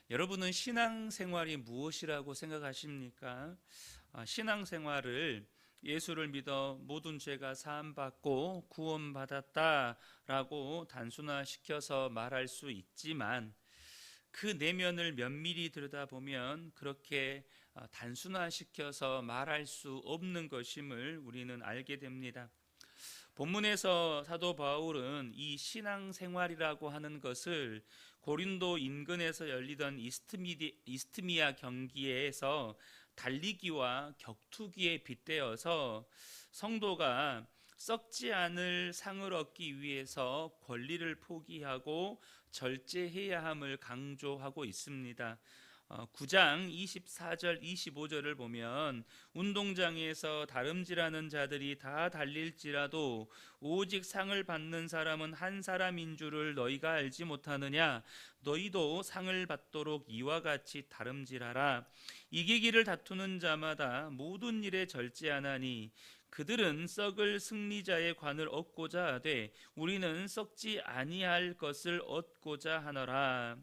여러분은 신앙생활이 무엇이라고 생각하십니까? 신앙생활을 예수를 믿어 모든 죄가 사함받고 구원받았다라고 단순화시켜서 말할 수 있지만 그 내면을 면밀히 들여다보면 그렇게 단순화시켜서 말할 수 없는 것임을 우리는 알게 됩니다. 본문에서 사도 바울은 이 신앙생활이라고 하는 것을 고린도 인근에서 열리던 이스트미아 경기에서 달리기와 격투기에 빗대어서 성도가 썩지 않을 상을 얻기 위해서 권리를 포기하고 절제해야 함을 강조하고 있습니다. 9장 24절 25절을 보면 운동장에서 다름질하는 자들이 다 달릴지라도 오직 상을 받는 사람은 한 사람인 줄을 너희가 알지 못하느냐. 너희도 상을 받도록 이와 같이 다름질하라. 이기기를 다투는 자마다 모든 일에 절제하나니 그들은 썩을 승리자의 관을 얻고자 하되 우리는 썩지 아니할 것을 얻고자 하노라.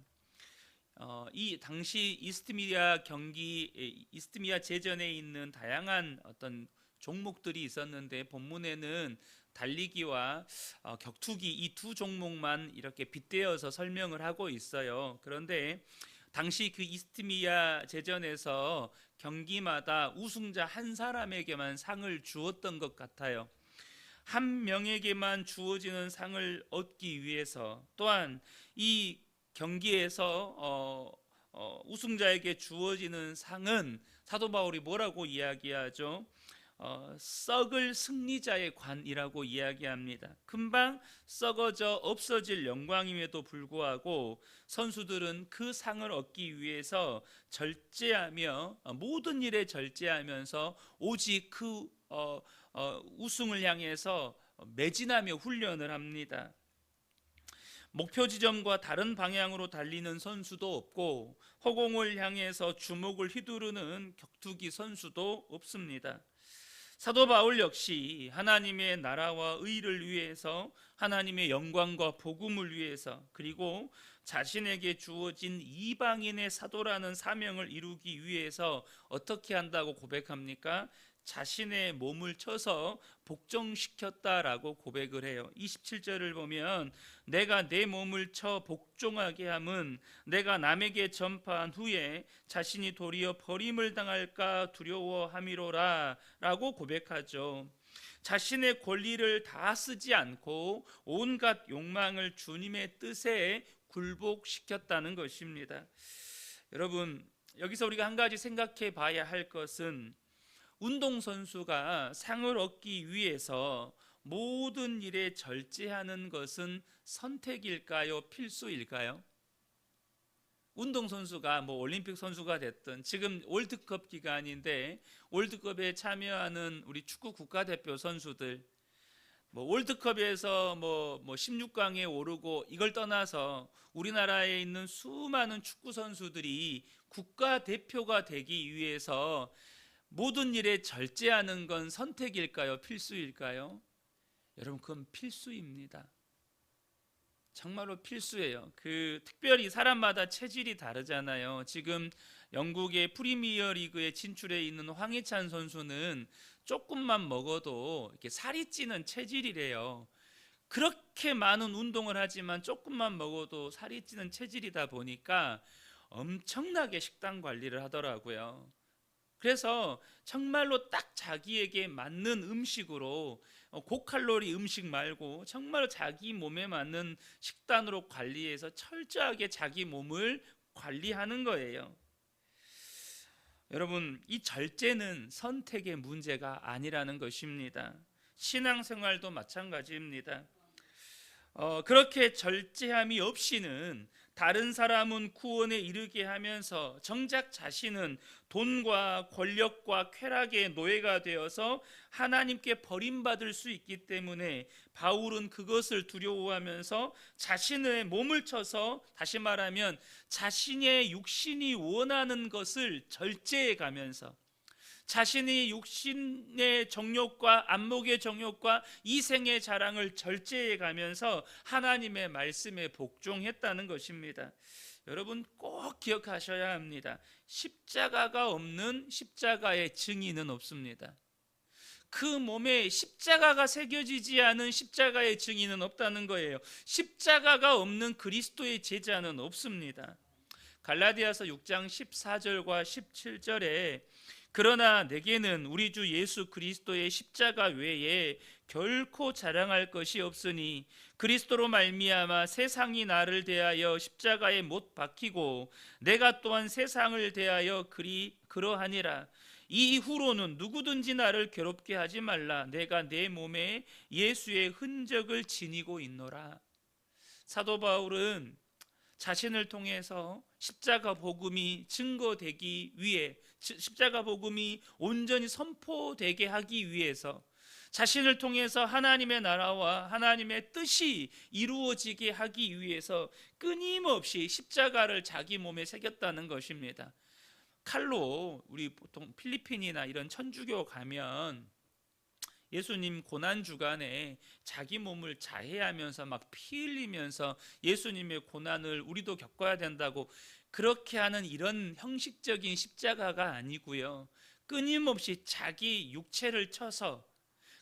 이 당시 이스트미아 제전에 있는 다양한 어떤 종목들이 있었는데 본문에는 달리기와 격투기 이 두 종목만 이렇게 빗대어서 설명을 하고 있어요. 그런데 당시 그 이스트미아 제전에서 경기마다 우승자 한 사람에게만 상을 주었던 것 같아요. 한 명에게만 주어지는 상을 얻기 위해서 또한 이 경기에서 우승자에게 주어지는 상은 사도 바울이 뭐라고 이야기하죠? 썩을 승리자의 관이라고 이야기합니다. 금방 썩어져 없어질 영광임에도 불구하고 선수들은 그 상을 얻기 위해서 절제하며 모든 일에 절제하면서 오직 그 우승을 향해서 매진하며 훈련을 합니다. 목표 지점과 다른 방향으로 달리는 선수도 없고 허공을 향해서 주먹을 휘두르는 격투기 선수도 없습니다. 사도 바울 역시 하나님의 나라와 의를 위해서 하나님의 영광과 복음을 위해서 그리고 자신에게 주어진 이방인의 사도라는 사명을 이루기 위해서 어떻게 한다고 고백합니까? 자신의 몸을 쳐서 복종시켰다라고 고백을 해요. 27절을 보면 내가 내 몸을 쳐 복종하게 함은 내가 남에게 전파한 후에 자신이 도리어 버림을 당할까 두려워함이로라 라고 고백하죠. 자신의 권리를 다 쓰지 않고 온갖 욕망을 주님의 뜻에 굴복시켰다는 것입니다. 여러분, 여기서 우리가 한 가지 생각해 봐야 할 것은 운동선수가 상을 얻기 위해서 모든 일에 절제하는 것은 선택일까요? 필수일까요? 운동선수가 올림픽 선수가 됐든 지금 월드컵 기간인데 월드컵에 참여하는 우리 축구 국가대표 선수들 월드컵에서 16강에 오르고 이걸 떠나서 우리나라에 있는 수많은 축구 선수들이 국가대표가 되기 위해서 모든 일에 절제하는 건 선택일까요? 필수일까요? 여러분, 그건 필수입니다. 정말로 필수예요. 특별히 사람마다 체질이 다르잖아요. 지금 영국의 프리미어 리그에 진출해 있는 황희찬 선수는 조금만 먹어도 이렇게 살이 찌는 체질이래요. 그렇게 많은 운동을 하지만 조금만 먹어도 살이 찌는 체질이다 보니까 엄청나게 식단 관리를 하더라고요. 그래서 정말로 딱 자기에게 맞는 음식으로 고칼로리 음식 말고 정말 자기 몸에 맞는 식단으로 관리해서 철저하게 자기 몸을 관리하는 거예요. 여러분, 이 절제는 선택의 문제가 아니라는 것입니다. 신앙생활도 마찬가지입니다. 그렇게 절제함이 없이는 다른 사람은 구원에 이르게 하면서 정작 자신은 돈과 권력과 쾌락의 노예가 되어서 하나님께 버림받을 수 있기 때문에 바울은 그것을 두려워하면서 자신의 몸을 쳐서, 다시 말하면 자신의 육신이 원하는 것을 절제해 가면서 자신이 육신의 정욕과 안목의 정욕과 이생의 자랑을 절제해 가면서 하나님의 말씀에 복종했다는 것입니다. 여러분 꼭 기억하셔야 합니다. 십자가가 없는 십자가의 증인은 없습니다. 그 몸에 십자가가 새겨지지 않은 십자가의 증인은 없다는 거예요. 십자가가 없는 그리스도의 제자는 없습니다. 갈라디아서 6장 14절과 17절에 그러나 내게는 우리 주 예수 그리스도의 십자가 외에 결코 자랑할 것이 없으니 그리스도로 말미암아 세상이 나를 대하여 십자가에 못 박히고 내가 또한 세상을 대하여 그러하니라. 이후로는 누구든지 나를 괴롭게 하지 말라. 내가 내 몸에 예수의 흔적을 지니고 있노라. 사도 바울은 자신을 통해서 십자가 복음이 증거되기 위해, 십자가 복음이 온전히 선포되게 하기 위해서, 자신을 통해서 하나님의 나라와 하나님의 뜻이 이루어지게 하기 위해서 끊임없이 십자가를 자기 몸에 새겼다는 것입니다. 칼로, 우리 보통 필리핀이나 이런 천주교 가면 예수님 고난 주간에 자기 몸을 자해하면서 막 피 흘리면서 예수님의 고난을 우리도 겪어야 된다고 그렇게 하는 이런 형식적인 십자가가 아니고요, 끊임없이 자기 육체를 쳐서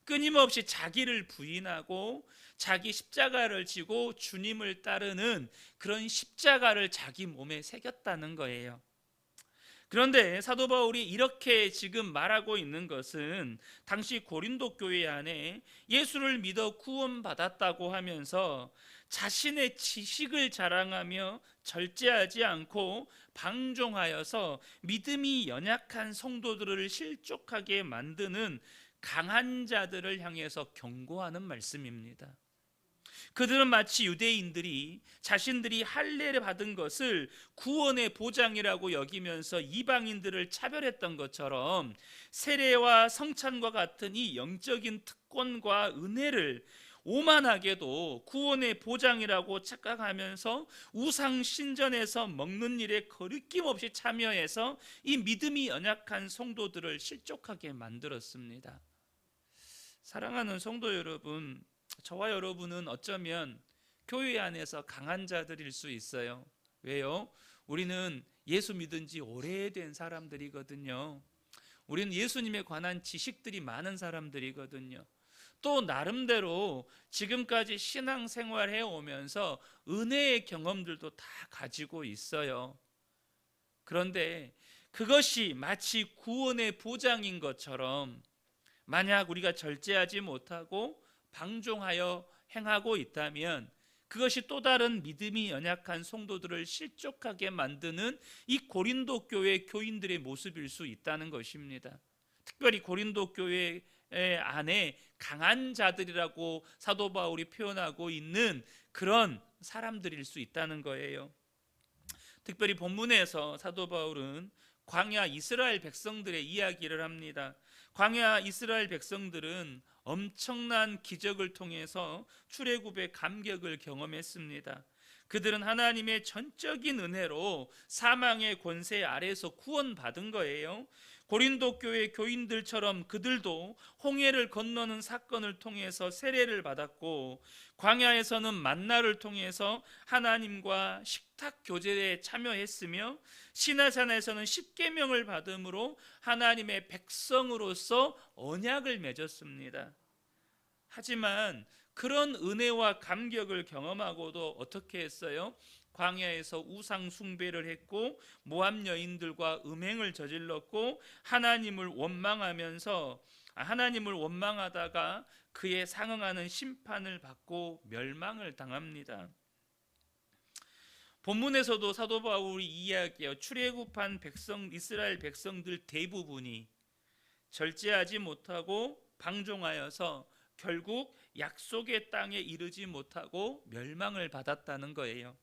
끊임없이 자기를 부인하고 자기 십자가를 지고 주님을 따르는 그런 십자가를 자기 몸에 새겼다는 거예요. 그런데 사도 바울이 이렇게 지금 말하고 있는 것은 당시 고린도 교회 안에 예수를 믿어 구원받았다고 하면서 자신의 지식을 자랑하며 절제하지 않고 방종하여서 믿음이 연약한 성도들을 실족하게 만드는 강한 자들을 향해서 경고하는 말씀입니다. 그들은 마치 유대인들이 자신들이 할례를 받은 것을 구원의 보장이라고 여기면서 이방인들을 차별했던 것처럼 세례와 성찬과 같은 이 영적인 특권과 은혜를 오만하게도 구원의 보장이라고 착각하면서 우상 신전에서 먹는 일에 거리낌 없이 참여해서 이 믿음이 연약한 성도들을 실족하게 만들었습니다. 사랑하는 성도 여러분, 저와 여러분은 어쩌면 교회 안에서 강한 자들일 수 있어요. 왜요? 우리는 예수 믿은 지 오래된 사람들이거든요. 우리는 예수님에 관한 지식들이 많은 사람들이거든요. 또 나름대로 지금까지 신앙생활 해오면서 은혜의 경험들도 다 가지고 있어요. 그런데 그것이 마치 구원의 보장인 것처럼 만약 우리가 절제하지 못하고 방종하여 행하고 있다면 그것이 또 다른 믿음이 연약한 성도들을 실족하게 만드는 이 고린도 교회 교인들의 모습일 수 있다는 것입니다. 특별히 고린도 교회 안에 강한 자들이라고 사도 바울이 표현하고 있는 그런 사람들일 수 있다는 거예요. 특별히 본문에서 사도 바울은 광야 이스라엘 백성들의 이야기를 합니다. 광야 이스라엘 백성들은 엄청난 기적을 통해서 출애굽의 감격을 경험했습니다. 그들은 하나님의 전적인 은혜로 사망의 권세 아래서 구원받은 거예요. 고린도 교회 교인들처럼 그들도 홍해를 건너는 사건을 통해서 세례를 받았고 광야에서는 만나를 통해서 하나님과 식탁 교제에 참여했으며 시내산에서는 십계명을 받음으로 하나님의 백성으로서 언약을 맺었습니다. 하지만 그런 은혜와 감격을 경험하고도 어떻게 했어요? 광야에서 우상 숭배를 했고 모압 여인들과 음행을 저질렀고 하나님을 원망하다가 그에 상응하는 심판을 받고 멸망을 당합니다. 본문에서도 사도 바울이 이야기해요. 출애굽한 이스라엘 백성들 대부분이 절제하지 못하고 방종하여서 결국 약속의 땅에 이르지 못하고 멸망을 받았다는 거예요.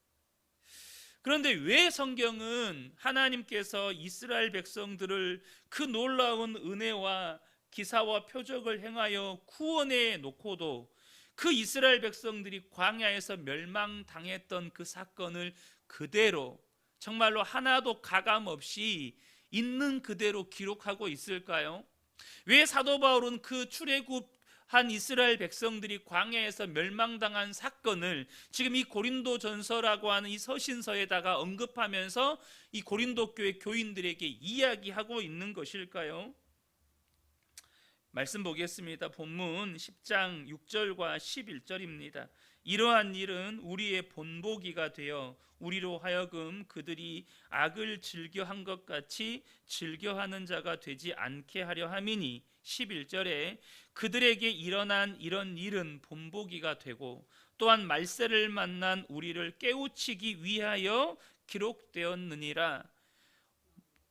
그런데 왜 성경은 하나님께서 이스라엘 백성들을 그 놀라운 은혜와 기사와 표적을 행하여 구원해 놓고도 그 이스라엘 백성들이 광야에서 멸망당했던 그 사건을 그대로 정말로 하나도 가감 없이 있는 그대로 기록하고 있을까요? 왜 사도 바울은 그 출애굽 한 이스라엘 백성들이 광야에서 멸망당한 사건을 지금 이 고린도전서라고 하는 이 서신서에다가 언급하면서 이 고린도 교회 교인들에게 이야기하고 있는 것일까요? 말씀 보겠습니다. 본문 10장 6절과 11절입니다. 이러한 일은 우리의 본보기가 되어 우리로 하여금 그들이 악을 즐겨한 것 같이 즐겨하는 자가 되지 않게 하려 함이니, 11절에 그들에게 일어난 이런 일은 본보기가 되고 또한 말세를 만난 우리를 깨우치기 위하여 기록되었느니라.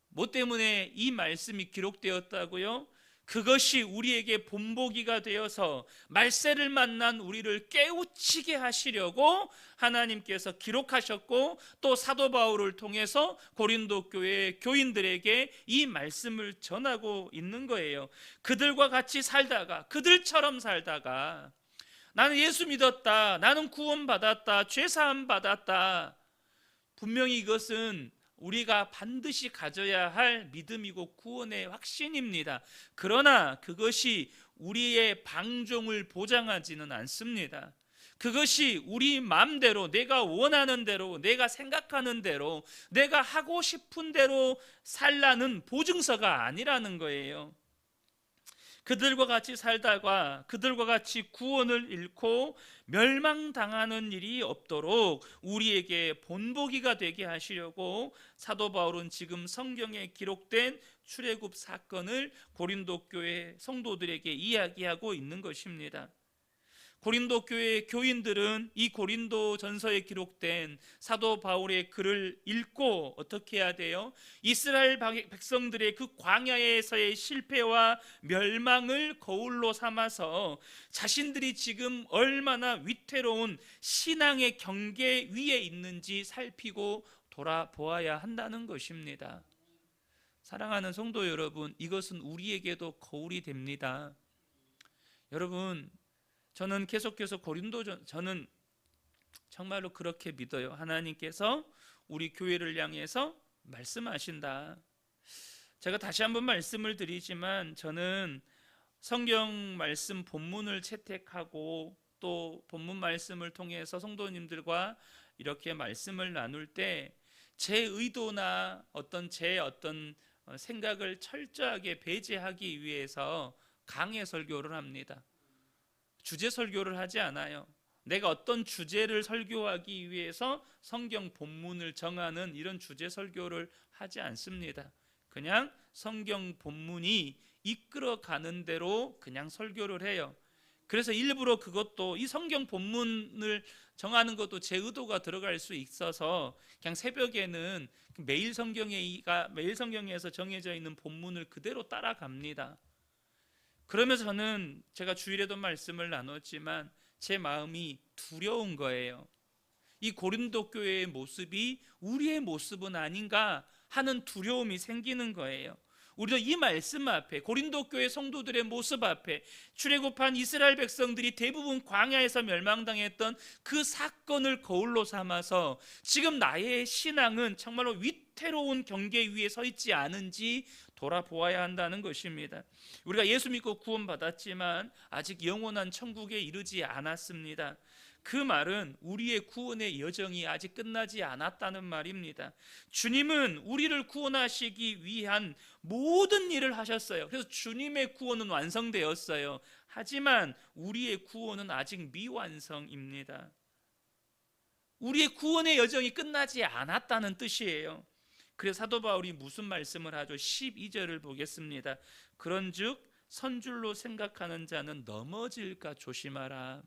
뭐 때문에 이 말씀이 기록되었다고요? 그것이 우리에게 본보기가 되어서 말세를 만난 우리를 깨우치게 하시려고 하나님께서 기록하셨고, 또 사도 바울을 통해서 고린도 교회 교인들에게 이 말씀을 전하고 있는 거예요. 그들과 같이 살다가, 그들처럼 살다가 나는 예수 믿었다, 나는 구원받았다, 죄사함 받았다, 분명히 이것은 우리가 반드시 가져야 할 믿음이고 구원의 확신입니다. 그러나 그것이 우리의 방종을 보장하지는 않습니다. 그것이 우리 마음대로, 내가 원하는 대로, 내가 생각하는 대로, 내가 하고 싶은 대로 살라는 보증서가 아니라는 거예요. 그들과 같이 살다가 그들과 같이 구원을 잃고 멸망당하는 일이 없도록 우리에게 본보기가 되게 하시려고 사도 바울은 지금 성경에 기록된 출애굽 사건을 고린도 교회 성도들에게 이야기하고 있는 것입니다. 고린도 교회 교인들은 이 고린도 전서에 기록된 사도 바울의 글을 읽고 어떻게 해야 돼요? 이스라엘 백성들의 그 광야에서의 실패와 멸망을 거울로 삼아서 자신들이 지금 얼마나 위태로운 신앙의 경계 위에 있는지 살피고 돌아보아야 한다는 것입니다. 사랑하는 성도 여러분, 이것은 우리에게도 거울이 됩니다. 여러분, 저는 계속해서 저는 정말로 그렇게 믿어요. 하나님께서 우리 교회를 향해서 말씀하신다. 제가 다시 한번 말씀을 드리지만, 저는 성경 말씀 본문을 채택하고 또 본문 말씀을 통해서 성도님들과 이렇게 말씀을 나눌 때 제 의도나 제 생각을 철저하게 배제하기 위해서 강해 설교를 합니다. 주제 설교를 하지 않아요. 내가 어떤 주제를 설교하기 위해서 성경 본문을 정하는 이런 주제 설교를 하지 않습니다. 그냥 성경 본문이 이끌어가는 대로 그냥 설교를 해요. 그래서 일부러 그것도, 이 성경 본문을 정하는 것도 제 의도가 들어갈 수 있어서 그냥 새벽에는 매일 성경에서 정해져 있는 본문을 그대로 따라갑니다. 그러면서 저는, 제가 주일에도 말씀을 나눴지만 제 마음이 두려운 거예요. 이 고린도 교회의 모습이 우리의 모습은 아닌가 하는 두려움이 생기는 거예요. 우리도 이 말씀 앞에, 고린도 교회 성도들의 모습 앞에, 출애굽한 이스라엘 백성들이 대부분 광야에서 멸망당했던 그 사건을 거울로 삼아서 지금 나의 신앙은 정말로 위태로운 경계 위에 서 있지 않은지 돌아보아야 한다는 것입니다. 우리가 예수 믿고 구원받았지만 아직 영원한 천국에 이르지 않았습니다. 그 말은 우리의 구원의 여정이 아직 끝나지 않았다는 말입니다. 주님은 우리를 구원하시기 위한 모든 일을 하셨어요. 그래서 주님의 구원은 완성되었어요. 하지만 우리의 구원은 아직 미완성입니다. 우리의 구원의 여정이 끝나지 않았다는 뜻이에요. 그래서 사도 바울이 무슨 말씀을 하죠? 12절을 보겠습니다. 그런즉 선줄로 생각하는 자는 넘어질까 조심하라.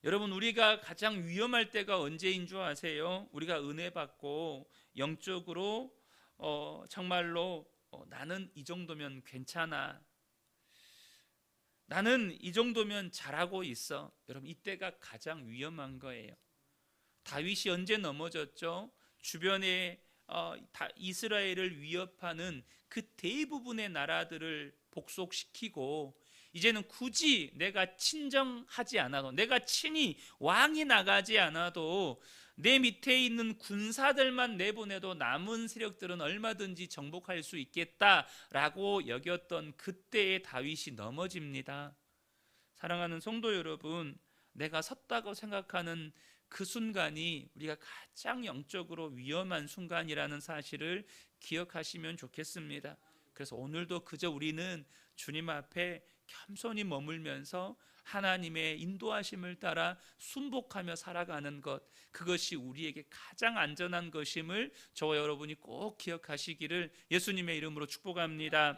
여러분, 우리가 가장 위험할 때가 언제인 줄 아세요? 우리가 은혜 받고 영적으로 정말로 나는 이 정도면 괜찮아, 나는 이 정도면 잘하고 있어. 여러분, 이때가 가장 위험한 거예요. 다윗이 언제 넘어졌죠? 주변에 이스라엘을 위협하는 그 대부분의 나라들을 복속시키고 이제는 굳이 내가 친정하지 않아도, 내가 친히 왕이 나가지 않아도 내 밑에 있는 군사들만 내보내도 남은 세력들은 얼마든지 정복할 수 있겠다라고 여겼던 그때의 다윗이 넘어집니다. 사랑하는 성도 여러분, 내가 섰다고 생각하는 그 순간이 우리가 가장 영적으로 위험한 순간이라는 사실을 기억하시면 좋겠습니다. 그래서 오늘도 그저 우리는 주님 앞에 겸손히 머물면서 하나님의 인도하심을 따라 순복하며 살아가는 것, 그것이 우리에게 가장 안전한 것임을 저와 여러분이 꼭 기억하시기를 예수님의 이름으로 축복합니다.